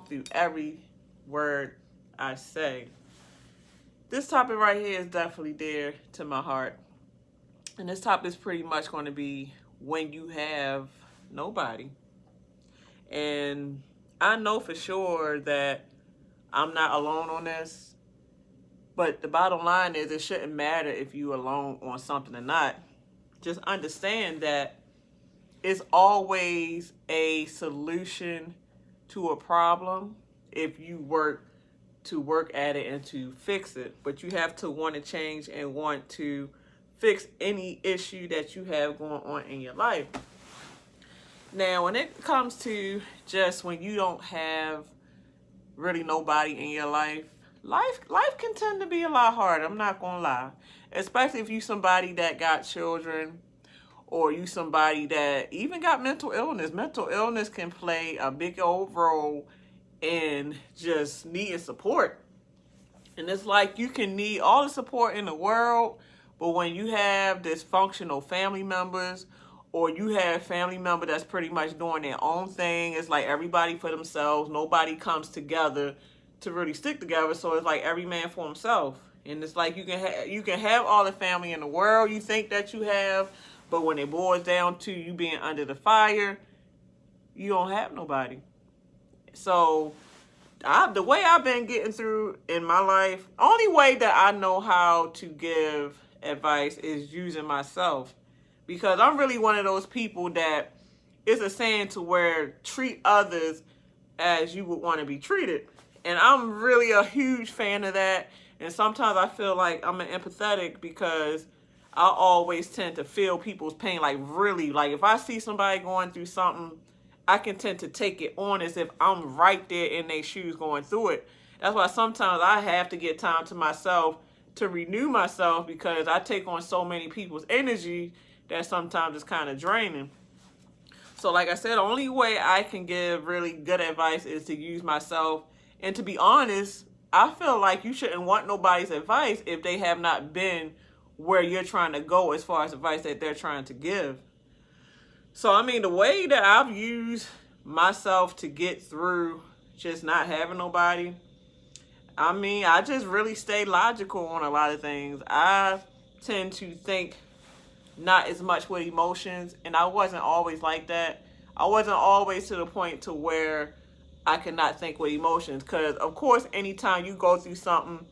through every word I say. This topic right here is definitely dear to my heart. And this topic is pretty much going to be when you have nobody. And I know for sure that I'm not alone on this. But the bottom line is it shouldn't matter if you're alone on something or not. Just understand that it's always a solution to a problem if you work at it and to fix it. But you have to want to change and want to fix any issue that you have going on in your life. Now, when it comes to just when you don't have really nobody in your life can tend to be a lot harder. I'm not gonna lie, especially if you somebody that got children, or you somebody that even got mental illness. Mental illness can play a big old role in just needing support. And it's like you can need all the support in the world, but when you have dysfunctional family members, or you have family member that's pretty much doing their own thing, it's like everybody for themselves. Nobody comes together to really stick together. So it's like every man for himself. And it's like you can have all the family in the world you think that you have, but when it boils down to you being under the fire, you don't have nobody. So the way I've been getting through in my life, only way that I know how to give advice is using myself. Because I'm really one of those people that it's a saying to where treat others as you would want to be treated. And I'm really a huge fan of that. And sometimes I feel like I'm an empathetic because I always tend to feel people's pain. Like really, like if I see somebody going through something, I can tend to take it on as if I'm right there in their shoes going through it. That's why sometimes I have to get time to myself to renew myself, because I take on so many people's energy that sometimes it's kind of draining. So like I said, the only way I can give really good advice is to use myself. And to be honest, I feel like you shouldn't want nobody's advice if they have not been where you're trying to go as far as advice that they're trying to give. So, I mean, the way that I've used myself to get through just not having nobody, I mean, I just really stay logical on a lot of things. I tend to think not as much with emotions, and I wasn't always like that. I wasn't always to the point to where I cannot think with emotions, because of course anytime you go through something,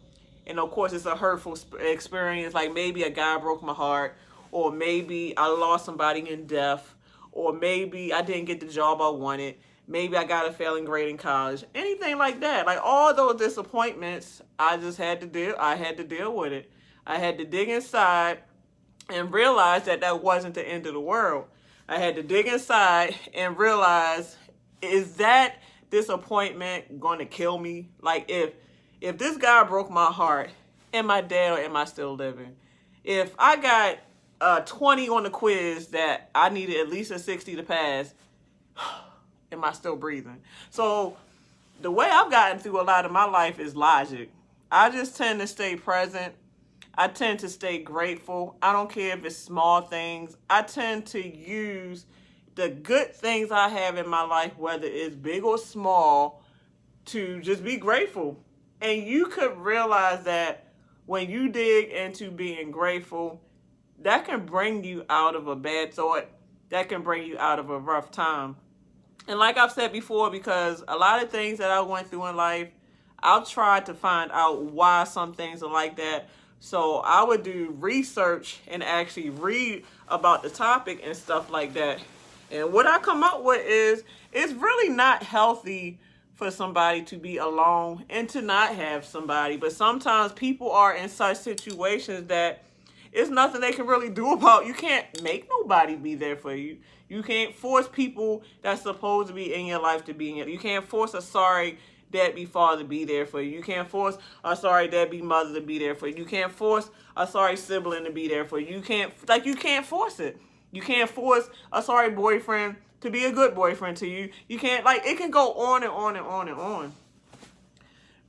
and of course it's a hurtful experience, like maybe a guy broke my heart, or maybe I lost somebody in death, or maybe I didn't get the job I wanted, maybe I got a failing grade in college, anything like that. Like all those disappointments, I had to deal with it. I had to dig inside and realize that that wasn't the end of the world. I had to dig inside and realize, is that disappointment going to kill me? Like if this guy broke my heart, am I dead or am I still living? If I got 20 on the quiz that I needed at least a 60 to pass, am I still breathing? So the way I've gotten through a lot of my life is logic. I just tend to stay present. I tend to stay grateful. I don't care if it's small things. I tend to use the good things I have in my life, whether it's big or small, to just be grateful. And you could realize that when you dig into being grateful, that can bring you out of a bad thought. That can bring you out of a rough time. And like I've said before, because a lot of things that I went through in life, I've tried to find out why some things are like that. So I would do research and actually read about the topic and stuff like that. And what I come up with is it's really not healthy for somebody to be alone and to not have somebody. But sometimes people are in such situations that it's nothing they can really do about. You can't make nobody be there for you. You can't force people that's supposed to be in your life to be in your life. You can't force a sorry deadbeat father to be there for you. You can't force a sorry deadbeat mother to be there for you. You can't force a sorry sibling to be there for you. You can't force it. You can't force a sorry boyfriend to be a good boyfriend to you. You can't, it can go on and on and on and on.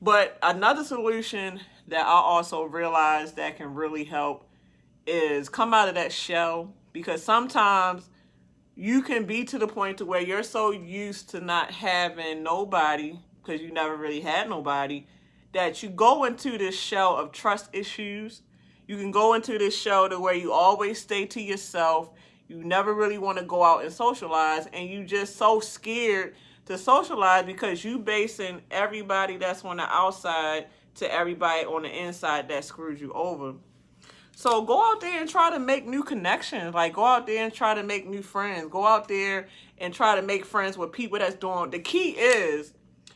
But another solution that I also realized that can really help is come out of that shell, because sometimes you can be to the point to where you're so used to not having nobody, because you never really had nobody, that you go into this shell of trust issues. You can go into this shell to where you always stay to yourself. You never really want to go out and socialize, and you just so scared to socialize because you basing everybody that's on the outside to everybody on the inside that screws you over. So go out there and try to make new connections. Like, go out there and try to make new friends. Go out there and try to make friends with people that's doing. The key is,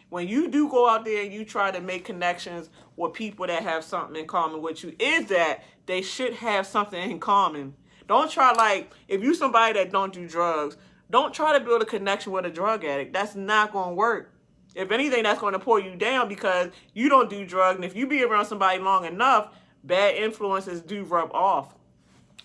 when you do go out there and you try to make connections with people that have something in common with you, is that they should have something in common. Don't try, like, if you somebody that don't do drugs, don't try to build a connection with a drug addict. That's not going to work. If anything, that's going to pull you down because you don't do drugs. And if you be around somebody long enough, bad influences do rub off.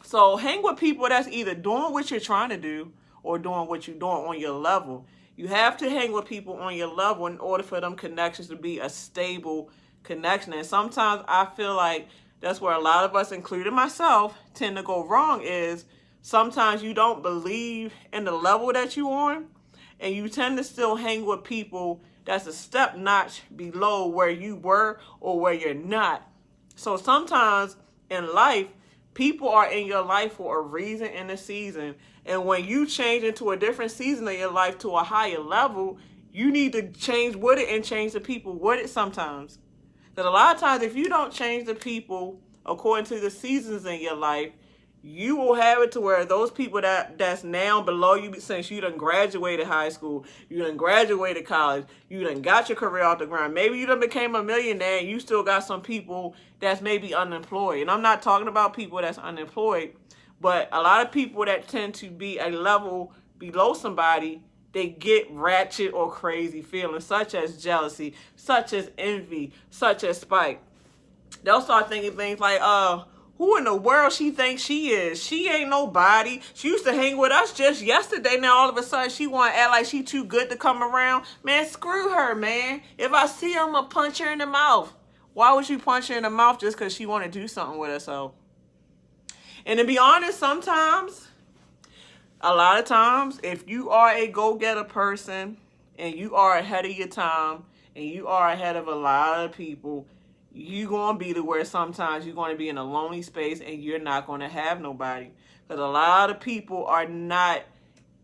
So hang with people that's either doing what you're trying to do or doing what you're doing on your level. You have to hang with people on your level in order for them connections to be a stable connection. And sometimes I feel like that's where a lot of us, including myself, tend to go wrong, is sometimes you don't believe in the level that you're on, and you tend to still hang with people that's a step notch below where you were or where you're not. So sometimes in life, people are in your life for a reason and a season. And when you change into a different season of your life to a higher level, you need to change with it and change the people with it sometimes. Because a lot of times, if you don't change the people according to the seasons in your life, you will have it to where those people that's now below you, since you done graduated high school, you done graduated college, you done got your career off the ground, maybe you done became a millionaire and you still got some people that's maybe unemployed. And I'm not talking about people that's unemployed, but a lot of people that tend to be a level below somebody, they get ratchet or crazy feelings such as jealousy, such as envy, such as spite. They'll start thinking things like, who in the world she thinks she is? She ain't nobody. She used to hang with us just yesterday. Now all of a sudden she want to act like she too good to come around. Man, screw her, man. If I see her, I'm going to punch her in the mouth. Why would you punch her in the mouth just because she want to do something with herself? And to be honest, sometimes, a lot of times, if you are a go-getter person and you are ahead of your time and you are ahead of a lot of people, you're going to be to where sometimes you're going to be in a lonely space and you're not going to have nobody. Because a lot of people are not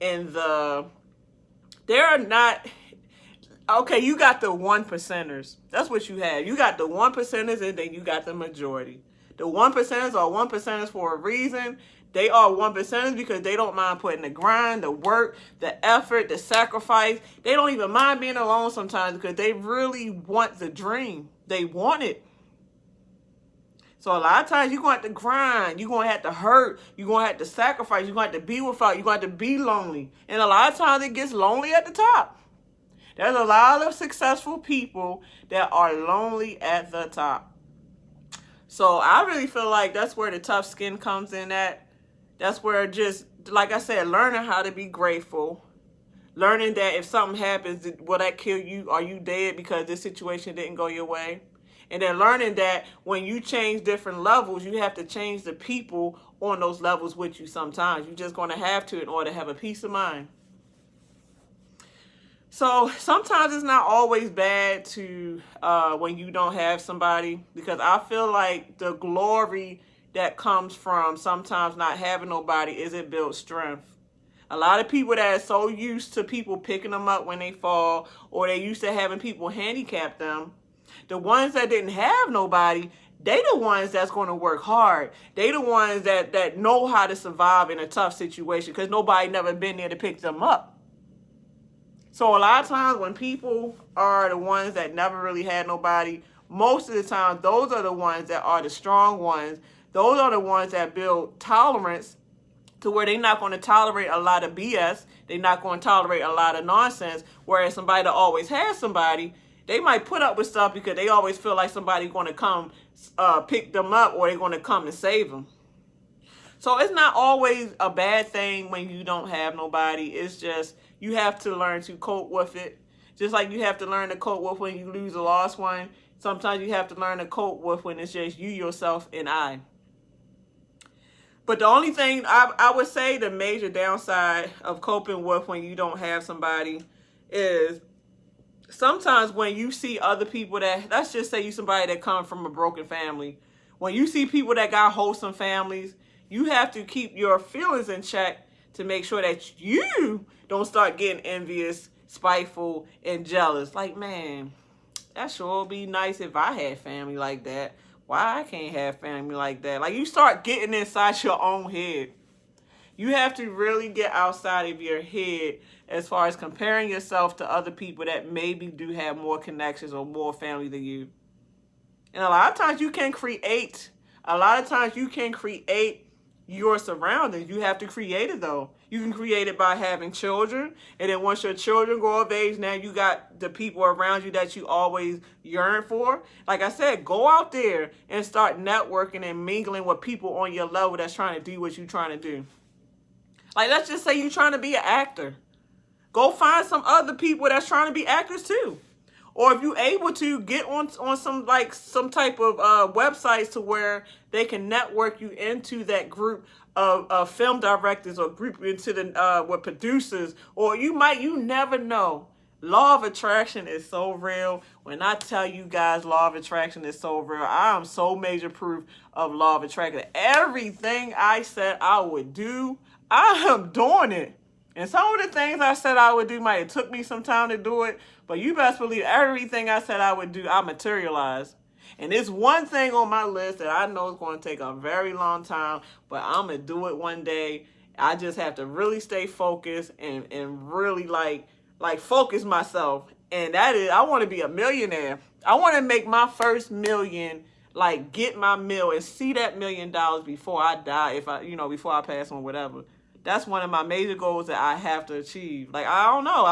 they're not, okay, you got the 1%ers. That's what you have. You got the 1%ers and then you got the majority. The 1%ers are 1%ers for a reason. They are 1%ers because they don't mind putting the grind, the work, the effort, the sacrifice. They don't even mind being alone sometimes because they really want the dream. They want it. So a lot of times you're going to have to grind. You're going to have to hurt. You're going to have to sacrifice. You're going to have to be without. You're going to have to be lonely. And a lot of times it gets lonely at the top. There's a lot of successful people that are lonely at the top. So I really feel like that's where the tough skin comes in at. That's where, just like I said, learning how to be grateful. Learning that if something happens, will that kill you? Are you dead because this situation didn't go your way? And then learning that when you change different levels, you have to change the people on those levels with you sometimes. You're just going to have to in order to have a peace of mind. So sometimes it's not always bad to when you don't have somebody, because I feel like the glory that comes from sometimes not having nobody is it builds strength. A lot of people that are so used to people picking them up when they fall, or they used to having people handicap them, the ones that didn't have nobody, they the ones that's going to work hard. They the ones that know how to survive in a tough situation because nobody never been there to pick them up. So a lot of times when people are the ones that never really had nobody, most of the time those are the ones that are the strong ones. Those are the ones that build tolerance to where they're not going to tolerate a lot of BS. They're not going to tolerate a lot of nonsense. Whereas somebody that always has somebody, they might put up with stuff because they always feel like somebody's going to come pick them up, or they're going to come and save them. So it's not always a bad thing when you don't have nobody. It's just you have to learn to cope with it. Just like you have to learn to cope with when you lose a lost one. Sometimes you have to learn to cope with when it's just you, yourself, and I. But the only thing I would say the major downside of coping with when you don't have somebody is sometimes when you see other people that, let's just say you somebody that come from a broken family, when you see people that got wholesome families, you have to keep your feelings in check to make sure that you don't start getting envious, spiteful, and jealous. Like, man, that sure would be nice if I had family like that. Why I can't have family like that? Like, you start getting inside your own head. You have to really get outside of your head as far as comparing yourself to other people that maybe do have more connections or more family than you. And a lot of times you can create your surroundings. You have to create it, though. You can create it by having children, and then once your children grow of age, now you got the people around you that you always yearn for. Like I said, go out there and start networking and mingling with people on your level that's trying to do what you're trying to do. Like, let's just say you're trying to be an actor. Go find some other people that's trying to be actors too. Or if you're able to, get on some type of websites to where they can network you into that group of film directors, or group into the with producers. Or you never know. Law of attraction is so real. When I tell you guys law of attraction is so real, I am so major proof of law of attraction. Everything I said I would do, I am doing it. And some of the things I said I would do might have took me some time to do it, but you best believe everything I said I would do, I materialized. And there's one thing on my list that I know is going to take a very long time, but I'm going to do it one day. I just have to really stay focused and really like focus myself. And that is, I want to be a millionaire. I want to make my first million, like get my meal and see that $1 million before I die, before I pass on, whatever. That's one of my major goals that I have to achieve. Like, I don't know.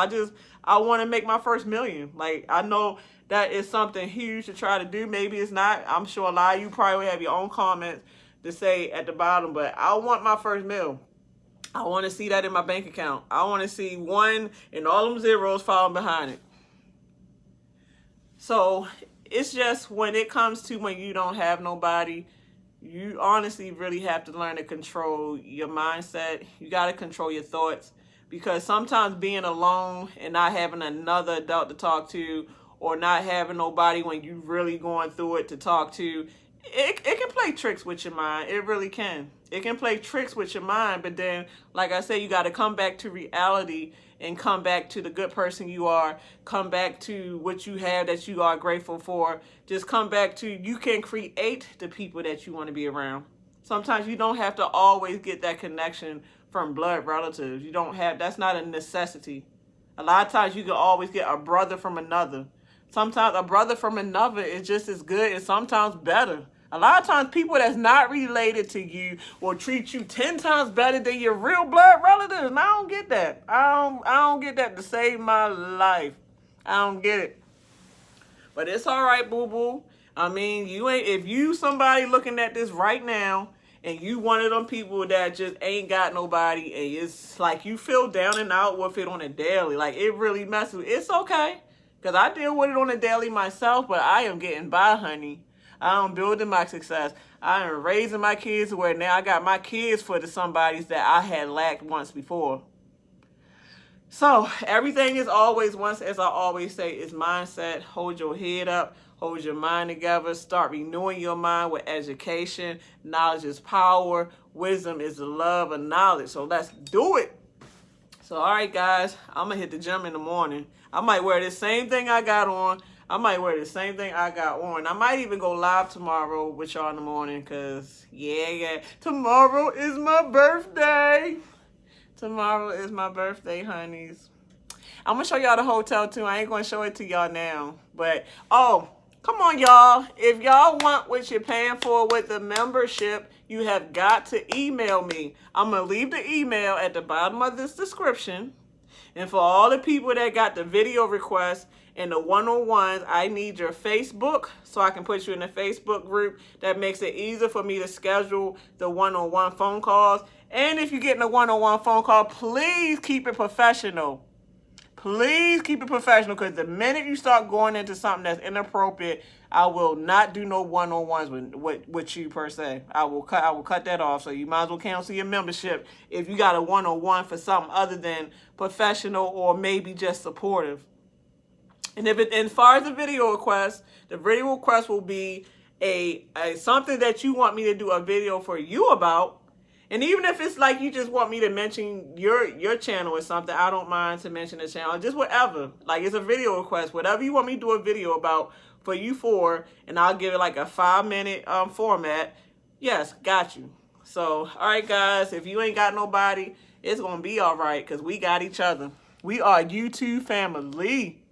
I want to make my first $1 million. Like, I know that is something huge to try to do. Maybe it's not. I'm sure a lot of you probably have your own comments to say at the bottom, but I want my first $1 million. I want to see that in my bank account. I want to see 1 and all them zeros falling behind it. So it's just when it comes to when you don't have nobody, you honestly really have to learn to control your mindset. You got to control your thoughts, because sometimes being alone and not having another adult to talk to, or not having nobody when you really going through it to talk to, it can play tricks with your mind. It really can. It can play tricks with your mind, but then, like I said, you got to come back to reality and come back to the good person you are. Come back to what you have that you are grateful for. Just come back to, you can create the people that you want to be around. Sometimes you don't have to always get that connection from blood relatives. You don't have, that's not a necessity. A lot of times you can always get a brother from another. Sometimes a brother from another is just as good and sometimes better. A lot of times people that's not related to you will treat you 10 times better than your real blood relatives. And I don't get that. I don't get that to save my life. I don't get it. But it's all right, boo-boo. I mean, if you somebody looking at this right now and you one of them people that just ain't got nobody and it's like you feel down and out with it on a daily, like it really messes with, it's okay. Because I deal with it on a daily myself, but I am getting by, honey. I am building my success. I am raising my kids to where now I got my kids for the somebodies that I had lacked once before. So everything is always, once, as I always say, is mindset. Hold your head up. Hold your mind together. Start renewing your mind with education. Knowledge is power. Wisdom is the love of knowledge. So let's do it. So, all right, guys, I'm going to hit the gym in the morning. I might wear the same thing I got on. I might wear the same thing I got on. I might even go live tomorrow with y'all in the morning because, yeah, tomorrow is my birthday. Tomorrow is my birthday, honeys. I'm going to show y'all the hotel, too. I ain't going to show it to y'all now. But, oh, come on, y'all. If y'all want what you're paying for with the membership, you have got to email me. I'm going to leave the email at the bottom of this description. And for all the people that got the video requests and the one-on-ones, I need your Facebook so I can put you in a Facebook group. That makes it easier for me to schedule the one-on-one phone calls. And if you're getting a one-on-one phone call, please keep it professional. Please keep it professional, because the minute you start going into something that's inappropriate, I will not do no one-on-ones with you per se. I will cut that off. So you might as well cancel your membership if you got a one-on-one for something other than professional or maybe just supportive. And as far as the video request will be a something that you want me to do a video for you about. And even if it's like you just want me to mention your channel or something, I don't mind to mention the channel. Just whatever. Like, it's a video request. Whatever you want me to do a video about for you for, and I'll give it like a 5-minute format. Yes, got you. So, all right, guys. If you ain't got nobody, it's going to be all right, because we got each other. We are YouTube family.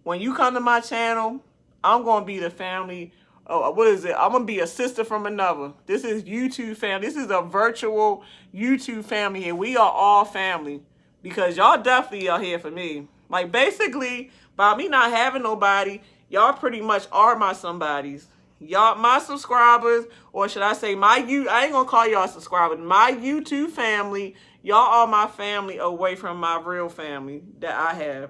When you come to my channel, I'm going to be the family. Oh, what is it? I'm going to be a sister from another. This is YouTube family. This is a virtual YouTube family, and we are all family, because y'all definitely are here for me. Like, basically, by me not having nobody, y'all pretty much are my somebodies. Y'all, my subscribers, or should I say I ain't going to call y'all subscribers. My YouTube family, y'all are my family away from my real family that I have.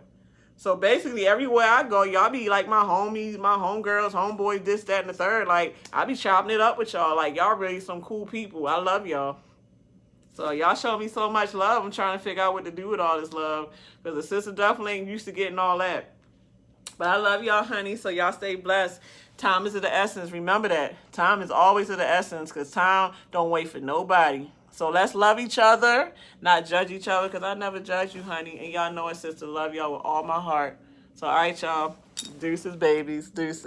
So basically, everywhere I go, y'all be like my homies, my homegirls, homeboys, this, that, and the third. Like, I be chopping it up with y'all. Like, y'all really some cool people. I love y'all. So y'all show me so much love. I'm trying to figure out what to do with all this love, because the sister definitely ain't used to getting all that. But I love y'all, honey. So y'all stay blessed. Time is of the essence. Remember that. Time is always of the essence, because time don't wait for nobody. So let's love each other, not judge each other, because I never judge you, honey. And y'all know it, sister. Love y'all with all my heart. So, all right, y'all. Deuces, babies. Deuces.